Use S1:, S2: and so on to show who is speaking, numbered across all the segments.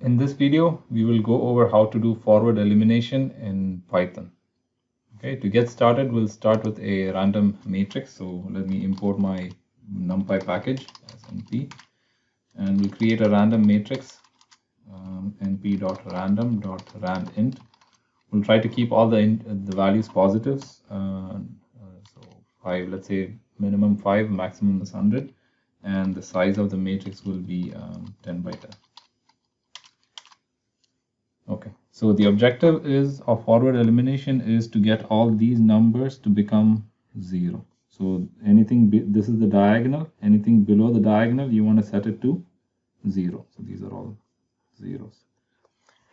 S1: In this video, we will go over how to do forward elimination in Python. Okay, to get started, we'll start with a random matrix. So let me import my NumPy package as np, and we'll create a random matrix, np.random.randint. We'll try to keep all the values positives. So 5, let's say minimum 5, maximum is 100, and the size of the matrix will be 10 by 10. Okay, so the objective is of forward elimination is to get all these numbers to become 0. So anything, this is the diagonal, anything below the diagonal, you want to set it to 0. So these are all zeros.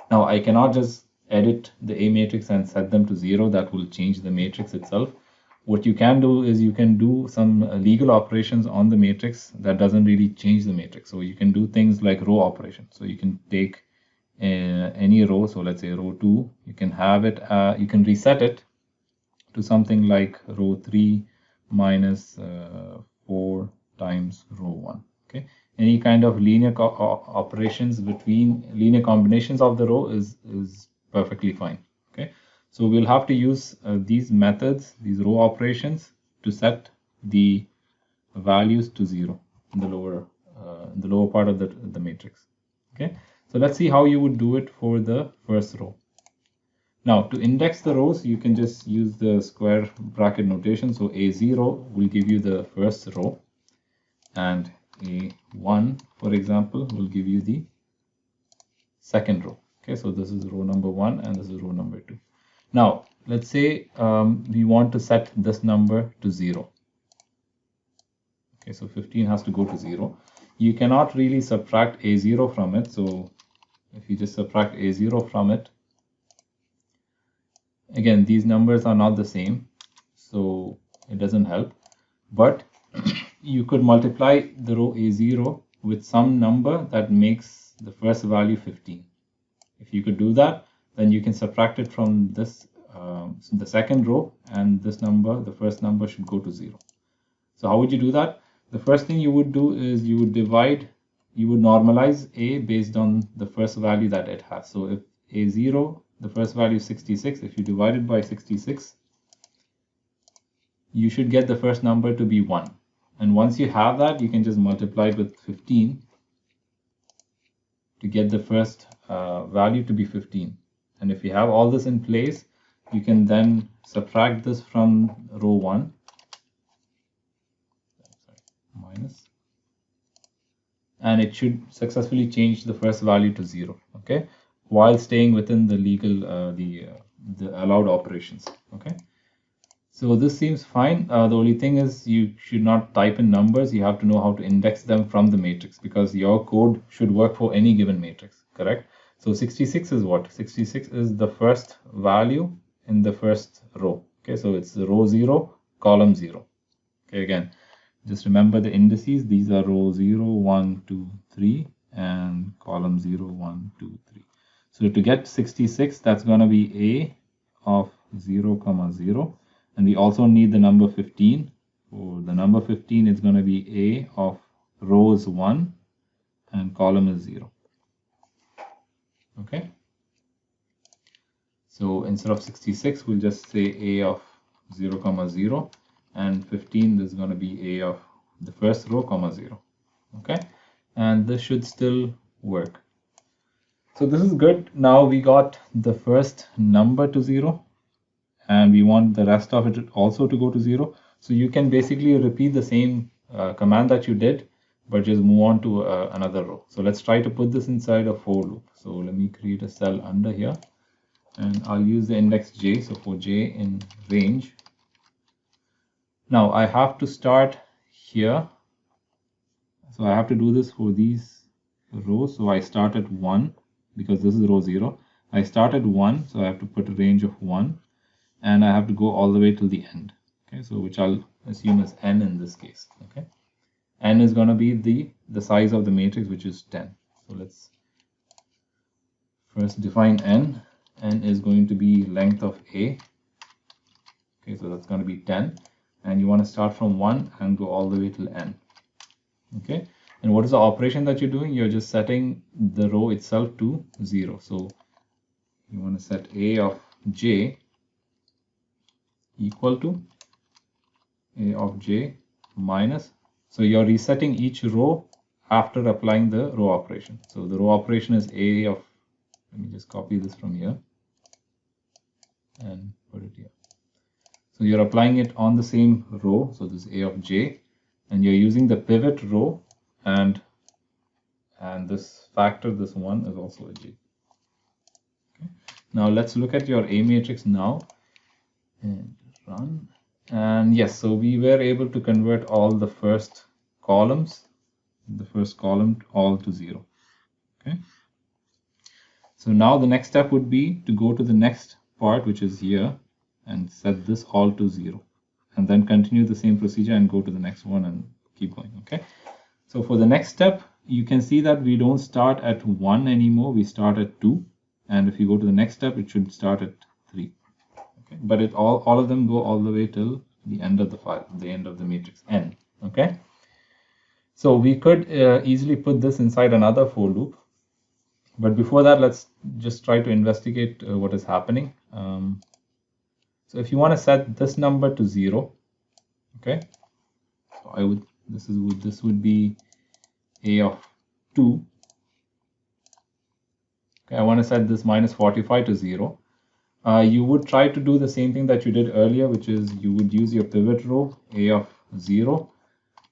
S1: Now I cannot just edit the A matrix and set them to 0. That will change the matrix itself. What you can do is you can do some legal operations on the matrix that doesn't really change the matrix. So you can do things like row operations. So you can take any row, so let's say row 2, you can have it, you can reset it to something like row 3 minus 4 times row 1. Okay, any kind of linear operations between linear combinations of the row is perfectly fine. Okay, so we'll have to use these methods, these row operations, to set the values to 0 in the lower part of the matrix. Okay, so let's see how you would do it for the first row. Now, to index the rows, you can just use the square bracket notation. So A0 will give you the first row, and A1, for example, will give you the second row. Okay, so this is row number 1 and this is row number 2. Now, let's say we want to set this number to 0. Okay, so 15 has to go to 0. You cannot really subtract A0 from it. So if you just subtract A0 from it, again, these numbers are not the same, so it doesn't help. But you could multiply the row A0 with some number that makes the first value 15. If you could do that, then you can subtract it from this, the second row, and this number, the first number, should go to 0. So how would you do that? The first thing you would do is you would normalize A based on the first value that it has. So if A0, the first value is 66, if you divide it by 66, you should get the first number to be 1. And once you have that, you can just multiply it with 15 to get the first value to be 15. And if you have all this in place, you can then subtract this from row 1, minus, and it should successfully change the first value to 0, okay, while staying within the legal, the allowed operations. Okay, so this seems fine. The only thing is you should not type in numbers. You have to know how to index them from the matrix, because your code should work for any given matrix, correct? So 66 is what? 66 is the first value in the first row. Okay, so it's row 0, column 0. Okay, again, just remember the indices. These are row 0, 1, 2, 3, and column 0, 1, 2, 3. So to get 66, that's going to be A of 0, 0. And we also need the number 15. For the number 15, it's going to be A of rows 1 and column is 0. Okay. So instead of 66, we'll just say A of 0, 0. And 15 is going to be A of the first row, 0. Okay, and this should still work. So this is good. Now we got the first number to 0, and we want the rest of it also to go to 0. So you can basically repeat the same command that you did, but just move on to another row. So let's try to put this inside a for loop. So let me create a cell under here, and I'll use the index j. So for j in range, now I have to start here. So I have to do this for these rows. So I start at 1 because this is row 0. I start at 1, so I have to put a range of 1, and I have to go all the way till the end. Okay, so which I'll assume is n in this case. Okay, n is going to be the size of the matrix, which is 10. So let's first define n. N is going to be length of A. Okay, so that's going to be 10. And you want to start from 1 and go all the way till n. Okay, And what is the operation that you're doing? You're just setting the row itself to 0. So you want to set A of j equal to A of j minus. So you're resetting each row after applying the row operation. So the row operation is A of, let me just copy this from here and put it here. So you're applying it on the same row. So this is A of j, and you're using the pivot row, and this factor, this one, is also a j. Okay. Now let's look at your A matrix now and run. And yes, so we were able to convert all the first columns, all to 0. Okay. So now the next step would be to go to the next part, which is here, and set this all to 0. And then continue the same procedure and go to the next one and keep going. Okay. So for the next step, you can see that we don't start at 1 anymore. We start at 2. And if you go to the next step, it should start at 3. Okay. But all of them go all the way till the end of the file, the end of the matrix n. Okay. So we could easily put this inside another for loop. But before that, let's just try to investigate what is happening. So if you want to set this number to 0, okay, so this would be A of 2. Okay, I want to set this minus 45 to 0. You would try to do the same thing that you did earlier, which is you would use your pivot row A of 0.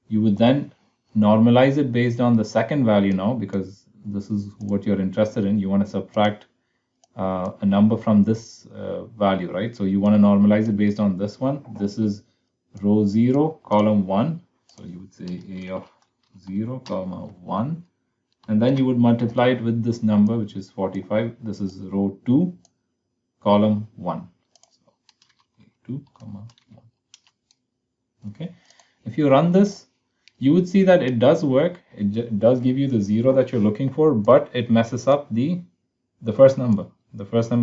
S1: You would then normalize it based on the second value now, because this is what you're interested in. You want to subtract a number from this value, right? So you want to normalize it based on this one. This is row 0, column 1. So you would say A of 0, comma 1. And then you would multiply it with this number, which is 45. This is row 2, column 1. So 2, comma 1. Okay. If you run this, you would see that it does work. It does give you the 0 that you're looking for, but it messes up the first number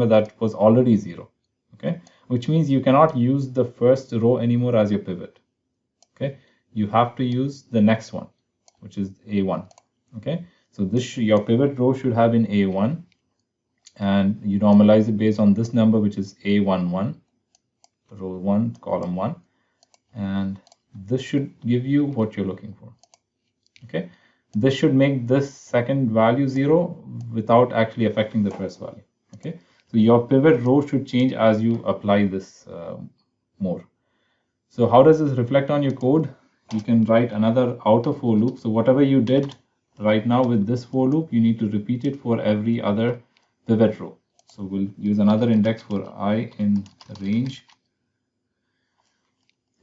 S1: that was already 0. Okay, which means you cannot use the first row anymore as your pivot. Okay, you have to use the next one, which is A1. Okay, so your pivot row should have been A1, and you normalize it based on this number, which is A11, row 1, column 1, and this should give you what you're looking for. Okay, this should make this second value 0 without actually affecting the first value. Okay, so your pivot row should change as you apply this more. So how does this reflect on your code? You can write another outer for loop. So whatever you did right now with this for loop, you need to repeat it for every other pivot row. So we'll use another index for I in range.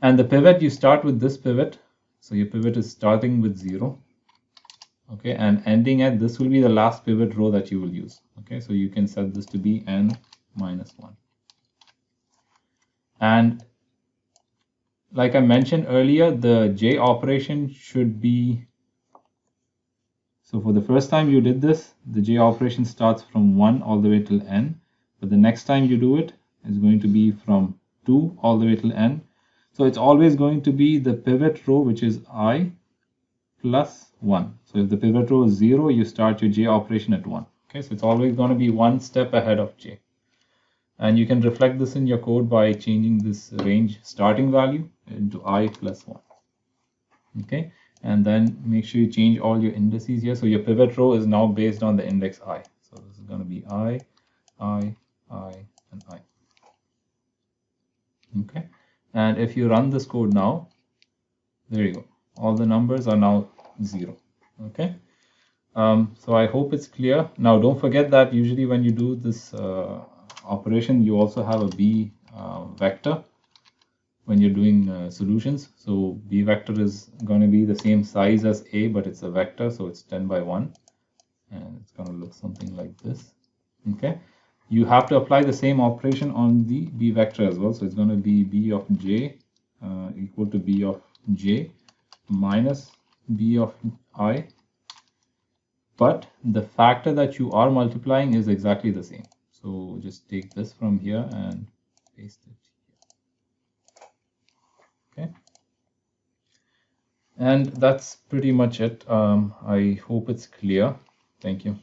S1: And the pivot, you start with this pivot. So your pivot is starting with 0. Okay, and ending at this will be the last pivot row that you will use. Okay, so you can set this to be n minus 1. And like I mentioned earlier, the j operation should be, so for the first time you did this, the j operation starts from 1 all the way till n. But the next time you do it is going to be from 2 all the way till n. So it's always going to be the pivot row, which is I plus 1. So if the pivot row is 0, you start your j operation at 1. Okay, so it's always going to be one step ahead of j. And you can reflect this in your code by changing this range starting value into I plus 1. Okay, and then make sure you change all your indices here. So your pivot row is now based on the index I. So this is going to be I, and I. Okay, and if you run this code now, there you go. All the numbers are now 0. Okay, so I hope it's clear. Now don't forget that usually when you do this operation, you also have a b vector when you're doing solutions. So b vector is going to be the same size as a, but it's a vector, so it's 10 by 1, and it's going to look something like this. Okay, you have to apply the same operation on the b vector as well. So it's going to be b of j equal to b of j minus b of I, but the factor that you are multiplying is exactly the same. So just take this from here and paste it here. Okay. And that's pretty much it. I hope it's clear. Thank you.